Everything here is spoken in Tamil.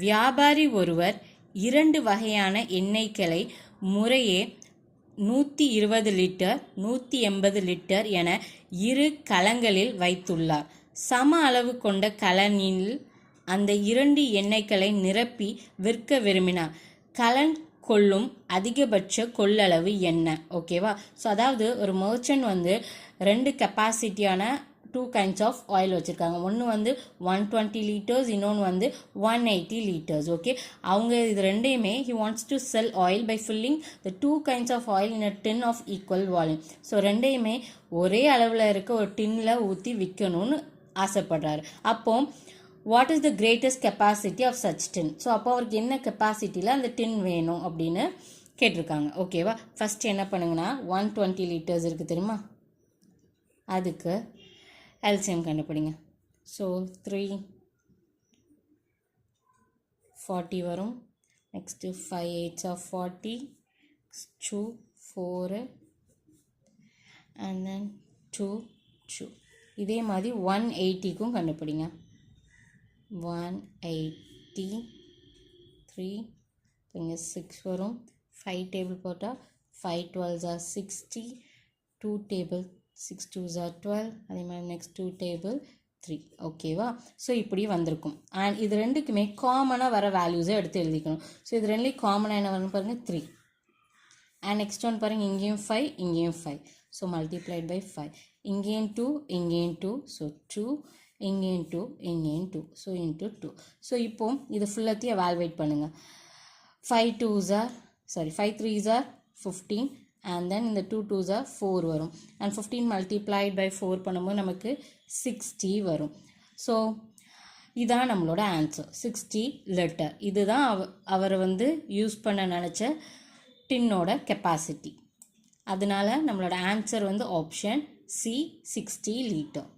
வியாபாரி ஒருவர் 2 வகையான எண்ணெய்களை முறையே 120 லிட்டர் 180 லிட்டர் என 2 கலங்களில் வைத்துள்ளார். சம அளவு கொண்ட கலனில் அந்த 2 எண்ணெய்களை நிரப்பி விற்க விரும்பினார். கலன் கொள்ளும் அதிகபட்ச கொள்ளளவு என்ன? ஓகேவா? ஸோ அதாவது ஒரு மர்ச்சன்ட் வந்து 2 கெப்பாசிட்டியான 2 kinds of oil வச்சுருக்காங்க. ஒன்று வந்து 120 liters, இன்னொன்று வந்து 180 liters. ஓகே, அவங்க இது ரெண்டையுமே he wants to sell oil by filling the 2 kinds of oil in a tin of equal volume. So ரெண்டையுமே ஒரே அளவில் இருக்க ஒரு டின்னில் ஊற்றி விற்கணும்னு ஆசைப்படுறாரு. அப்போ what is the greatest capacity of such tin? So அப்போ அவருக்கு என்ன கெப்பாசிட்டியில் அந்த டின் வேணும் அப்படின்னு கேட்டிருக்காங்க. ஓகேவா? ஃபர்ஸ்ட் என்ன பண்ணுங்கன்னா 120 liters இருக்குது தெரியுமா, அதுக்கு எல்சிஎம் கண்டுபிடிங்க. ஸோ 3 40 வரும். Next 5 8s are 40, 2 4 and then 2 2. இதே மாதிரி 180க்கும் கண்டுபிடிங்க. 180 3 இங்கே 6 வரும். 5 டேபிள் போட்டால் 5 12s are 60, 2 table 6 2s are 12, அதே மாதிரி நெக்ஸ்ட் 2 டேபிள் 3. ஓகேவா? ஸோ இப்படி வந்திருக்கும். அண்ட் இது ரெண்டுக்குமே காமனாக வர வேல்யூஸை எடுத்து எழுதிக்கணும். ஸோ இது ரெண்டுலேயும் காமனாக என்ன வரணும் பாருங்கள் 3. அண்ட் நெக்ஸ்ட் ஒன் பாருங்கள், இங்கேயும் 5 இங்கேயும் 5. So multiplied by 5. இங்கேயும் 2 இங்கேயும் 2. ஸோ 2 இங்கேயும் 2 இங்கேயும் 2. So into 2. ஸோ இப்போ இது ஃபுல்லாத்தையும் எவால்வேட் பண்ணுங்கள். 5 3s are 15 and then இந்த 2 2s are 4 வரும். and 15 multiplied by 4 பண்ணும்போது நமக்கு 60 வரும். ஸோ இதான் நம்மளோட ஆன்சர், 60 லிட்டர். இதுதான் அவர் வந்து யூஸ் பண்ண நினச்ச டின்னோட கெப்பாசிட்டி. அதனால நம்மளோட ஆன்சர் வந்து ஆப்ஷன் சி, 60 லிட்டர்.